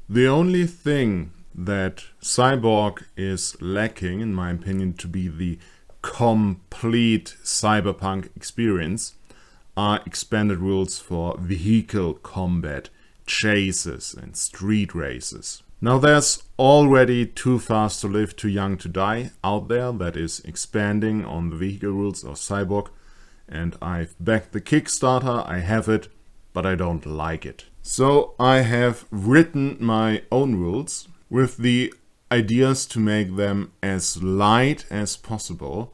The only thing that CyBorg is lacking, in my opinion, to be the complete cyberpunk experience are expanded rules for vehicle combat, chases and street races. Now there's already Too Fast to Live, Too Young to Die out there that is expanding on the vehicle rules of CyBorg, and I've backed the Kickstarter, I have it, but I don't like it. So I have written my own rules with the ideas to make them as light as possible,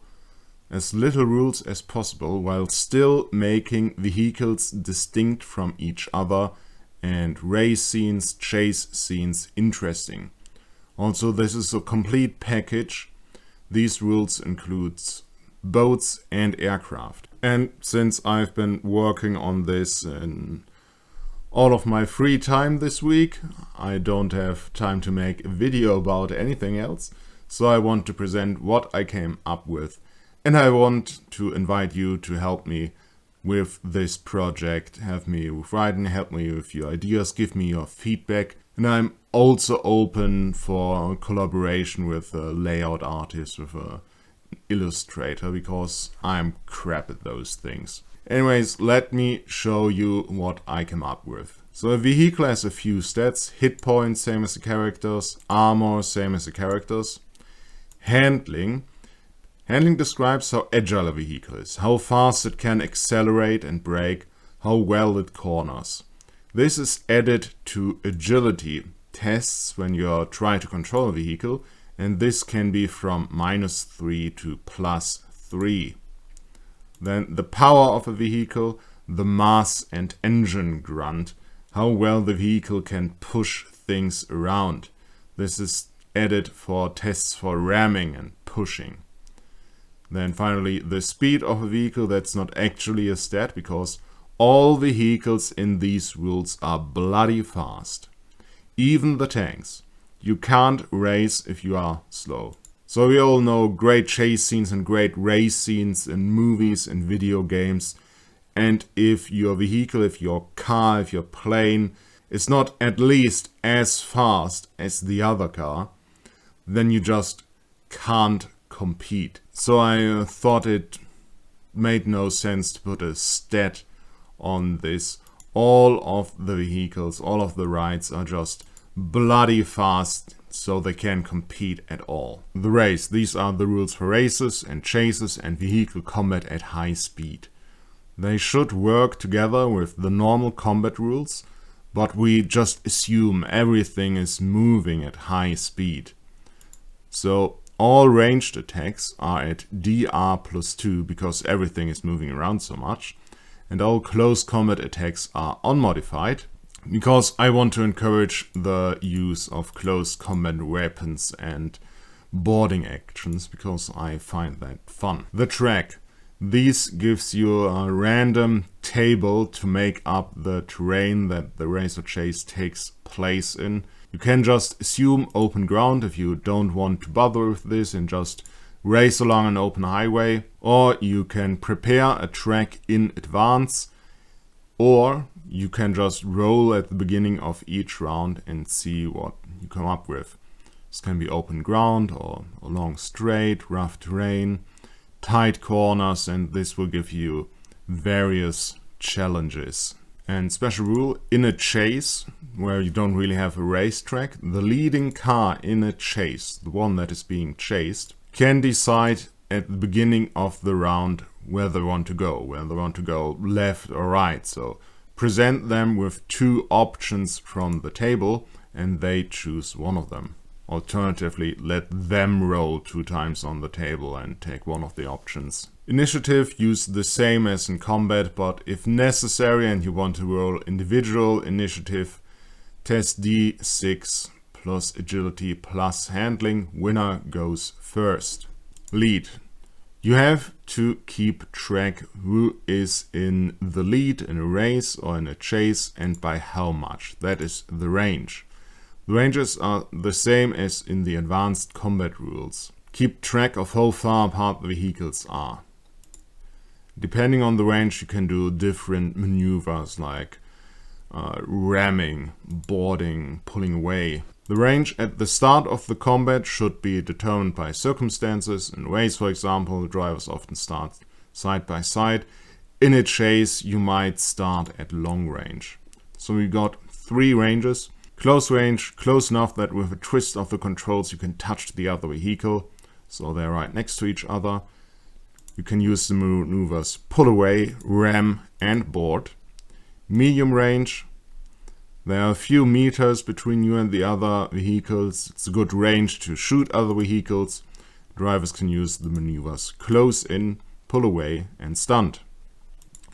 as little rules as possible, while still making vehicles distinct from each other and race scenes, chase scenes interesting. Also, this is a complete package. These rules include boats and aircraft. And since I've been working on this in all of my free time this week, I don't have time to make a video about anything else, so I want to present what I came up with, and I want to invite you to help me with this project, help me with writing, help me with your ideas, give me your feedback, and I'm also open for collaboration with a layout artist, with an illustrator, because I'm crap at those things. Anyways, let me show you what I came up with. So a vehicle has a few stats: hit points, same as the characters; armor, same as the characters; handling. Handling describes how agile a vehicle is, how fast it can accelerate and brake, how well it corners. This is added to agility tests when you are trying to control a vehicle, and this can be from -3 to +3. Then the power of a vehicle, the mass and engine grunt, how well the vehicle can push things around. This is added for tests for ramming and pushing. Then finally, the speed of a vehicle, that's not actually a stat, because all vehicles in these rules are bloody fast. Even the tanks. You can't race if you are slow. So we all know great chase scenes and great race scenes in movies and video games. And if your vehicle, if your car, if your plane is not at least as fast as the other car, then you just can't compete. So I thought it made no sense to put a stat on this. All of the vehicles, all of the rides are just bloody fast, so they can compete at all. The race. These are the rules for races and chases and vehicle combat at high speed. They should work together with the normal combat rules, but we just assume everything is moving at high speed. So all ranged attacks are at DR +2 because everything is moving around so much, and all close combat attacks are unmodified, because I want to encourage the use of close combat weapons and boarding actions, because I find that fun. The track. This gives you a random table to make up the terrain that the race or chase takes place in. You can just assume open ground if you don't want to bother with this and just race along an open highway, or you can prepare a track in advance, or you can just roll at the beginning of each round and see what you come up with. This can be open ground or a long straight, rough terrain, tight corners, and this will give you various challenges. And special rule, in a chase, where you don't really have a racetrack, the leading car in a chase, the one that is being chased, can decide at the beginning of the round where they want to go, left or right. So present them with two options from the table and they choose one of them. Alternatively, let them roll 2 times on the table and take one of the options. Initiative, use the same as in combat, but if necessary and you want to roll individual initiative, test D6 plus agility plus handling, winner goes first. Lead. You have to keep track who is in the lead in a race or in a chase and by how much. That is the range. The ranges are the same as in the advanced combat rules. Keep track of how far apart the vehicles are. Depending on the range, you can do different maneuvers like ramming, boarding, pulling away. The range at the start of the combat should be determined by circumstances. In race, for example, the drivers often start side by side. In a chase, you might start at long range. So we got 3 ranges. Close range, close enough that with a twist of the controls you can touch the other vehicle. So they're right next to each other. You can use the maneuvers pull away, ram and board. Medium range. There are a few meters between you and the other vehicles. It's a good range to shoot other vehicles. Drivers can use the maneuvers close in, pull away and stunt.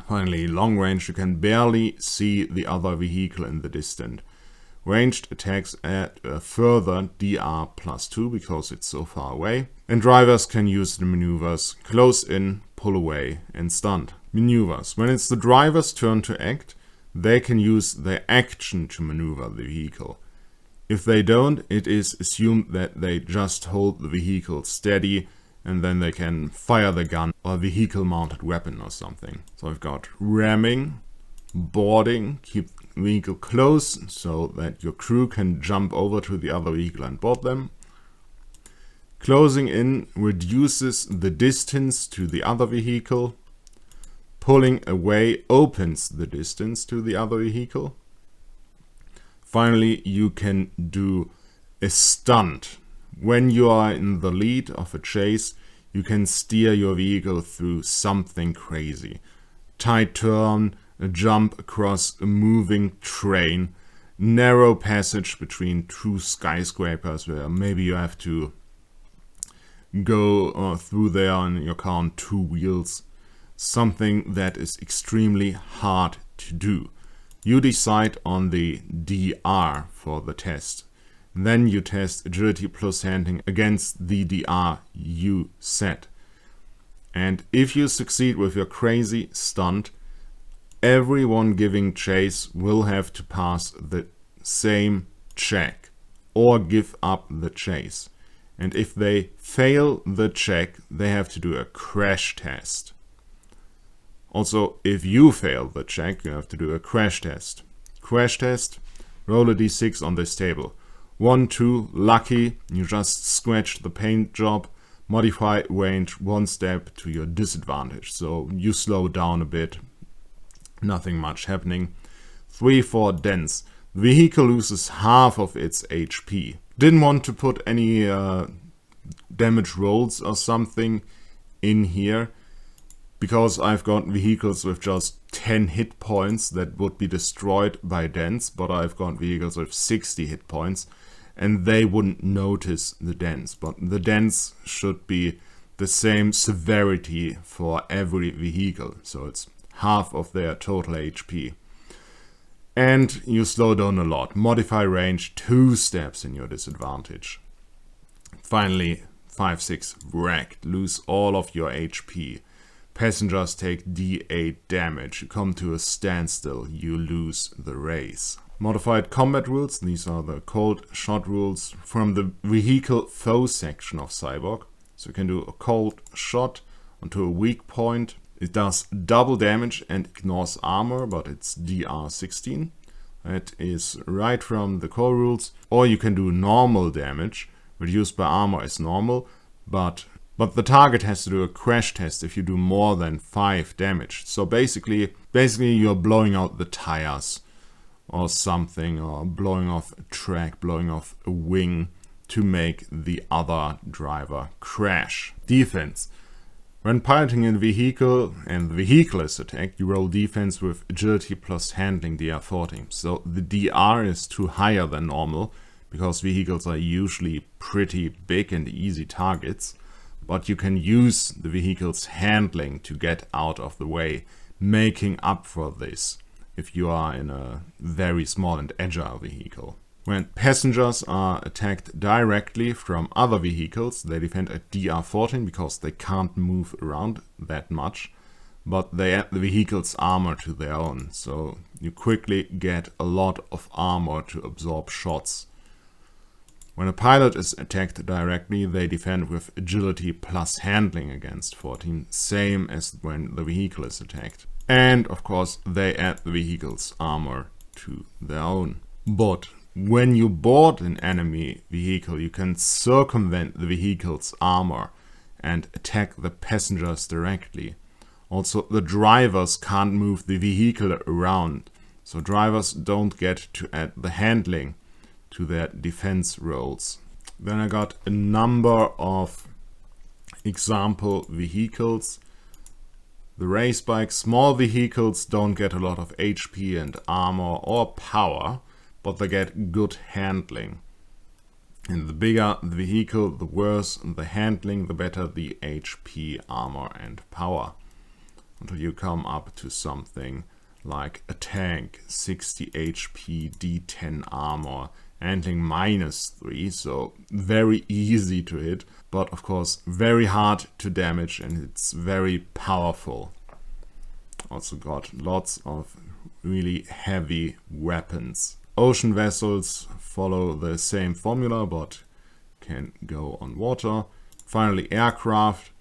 Finally, long range, you can barely see the other vehicle in the distance. Ranged attacks add a further DR +2 because it's so far away. And drivers can use the maneuvers close in, pull away and stunt. Maneuvers. When it's the driver's turn to act, they can use their action to maneuver the vehicle. If they don't, it is assumed that they just hold the vehicle steady and then they can fire the gun or vehicle mounted weapon or something. So I've got ramming, boarding, keep the vehicle close so that your crew can jump over to the other vehicle and board them. Closing in reduces the distance to the other vehicle. Pulling away opens the distance to the other vehicle. Finally, you can do a stunt. When you are in the lead of a chase, you can steer your vehicle through something crazy. Tight turn, a jump across a moving train, narrow passage between 2 skyscrapers where maybe you have to go through there on your car on 2 wheels. Something that is extremely hard to do. You decide on the DR for the test. Then you test agility plus handling against the DR you set. And if you succeed with your crazy stunt, everyone giving chase will have to pass the same check or give up the chase. And if they fail the check, they have to do a crash test. Also, if you fail the check, you have to do a crash test. Crash test, roll a d6 on this table. 1, 2, lucky, you just scratched the paint job. Modify range 1 step to your disadvantage. So you slow down a bit, nothing much happening. 3, 4, dense. The vehicle loses half of its HP. Didn't want to put any damage rolls or something in here, because I've got vehicles with just 10 hit points that would be destroyed by dents, but I've got vehicles with 60 hit points and they wouldn't notice the dents. But the dents should be the same severity for every vehicle, so it's half of their total HP. And you slow down a lot. Modify range 2 steps in your disadvantage. Finally, 5, 6, wrecked. Lose all of your HP. Passengers take D8 damage. You come to a standstill. You lose the race. Modified combat rules. These are the cold shot rules from the vehicle foe section of CyBorg. So you can do a cold shot onto a weak point. It does double damage and ignores armor, but it's DR 16. That is right from the core rules. Or you can do normal damage. Reduced by armor is normal, but the target has to do a crash test if you do more than 5 damage. So basically you're blowing out the tires or something, or blowing off a track, blowing off a wing to make the other driver crash. Defense. When piloting a vehicle and the vehicle is attacked, you roll defense with agility plus handling DR 14. So the DR is too higher than normal, because vehicles are usually pretty big and easy targets. But you can use the vehicle's handling to get out of the way, making up for this if you are in a very small and agile vehicle. When passengers are attacked directly from other vehicles, they defend at DR 14 because they can't move around that much, but they add the vehicle's armor to their own, so you quickly get a lot of armor to absorb shots. When a pilot is attacked directly, they defend with agility plus handling against 14, same as when the vehicle is attacked. And of course, they add the vehicle's armor to their own. But when you board an enemy vehicle, you can circumvent the vehicle's armor and attack the passengers directly. Also, the drivers can't move the vehicle around, so drivers don't get to add the handling to their defense roles. Then I got a number of example vehicles. The race bike, small vehicles don't get a lot of HP and armor or power, but they get good handling. And the bigger the vehicle, the worse the handling, the better the HP, armor and power. Until you come up to something like a tank, 60 HP, D10 armor, handling -3, so very easy to hit, but of course very hard to damage, and it's very powerful. Also got lots of really heavy weapons. Ocean vessels follow the same formula, but can go on water. Finally, aircraft.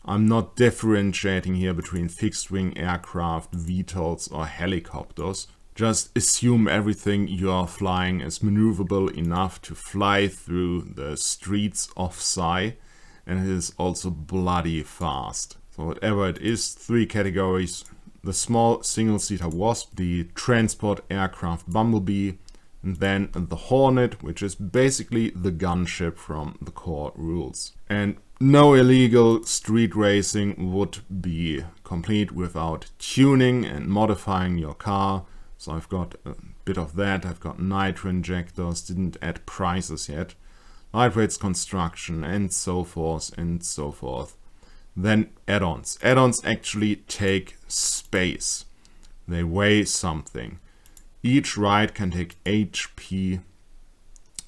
I'm not differentiating here between fixed-wing aircraft, VTOLs or helicopters. Just assume everything you are flying is maneuverable enough to fly through the streets of Cy, and it is also bloody fast. So whatever it is, 3 categories: the small single-seater Wasp, the transport aircraft Bumblebee, and then the Hornet, which is basically the gunship from the core rules. And no illegal street racing would be complete without tuning and modifying your car. So I've got a bit of that. I've got nitro injectors, didn't add prices yet. Lightweights construction and so forth and so forth. Then add-ons. Add-ons actually take space. They weigh something. Each ride can take HP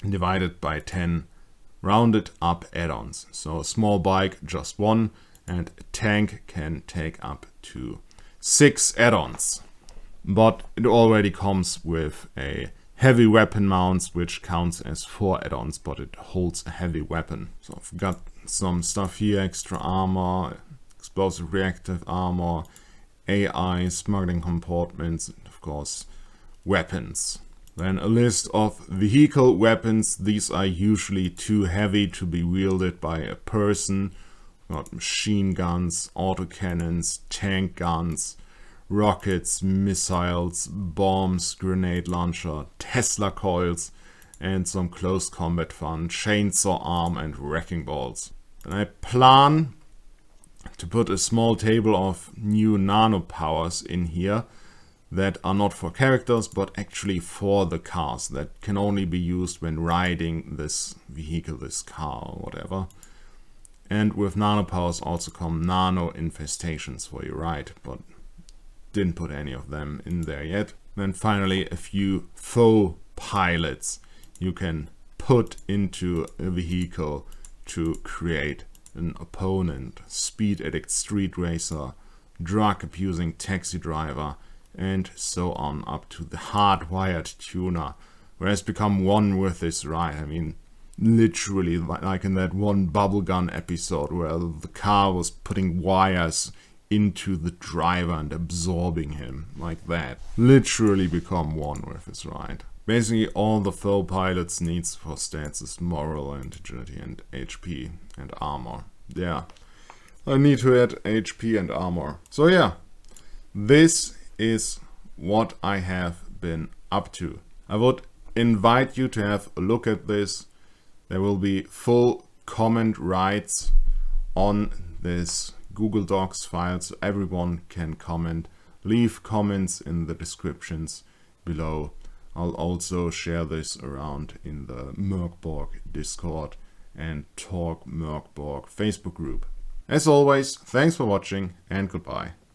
divided by 10 rounded up add-ons. So a small bike, just 1, and a tank can take up to 6 add-ons. But it already comes with a heavy weapon mounts, which counts as 4 add-ons, but it holds a heavy weapon. So I've got some stuff here: extra armor, explosive reactive armor, AI, smuggling compartments, and of course weapons. Then a list of vehicle weapons. These are usually too heavy to be wielded by a person. Got machine guns, autocannons, tank guns, rockets, missiles, bombs, grenade launcher, Tesla coils, and some close combat fun, chainsaw arm and wrecking balls. And I plan to put a small table of new nano powers in here that are not for characters, but actually for the cars, that can only be used when riding this vehicle, this car or whatever. And with nano powers also come nano infestations for your ride, but didn't put any of them in there yet. Then finally a few faux pilots you can put into a vehicle to create an opponent: speed addict street racer, drug abusing taxi driver, and so on up to the hardwired tuner, who has become one with this ride. I mean, literally, like in that one bubblegum episode where the car was putting wires into the driver and absorbing him, like that. Literally become one with his ride. Basically all the faux pilots needs for stats is moral and agility and HP and armor. Yeah, I need to add HP and armor. So yeah, this is what I have been up to. I would invite you to have a look at this. There will be full comment rights on this Google Docs file, so everyone can comment. Leave comments in the descriptions below. I'll also share this around in the Merkborg Discord and Talk Merkborg Facebook group. As always, thanks for watching and goodbye.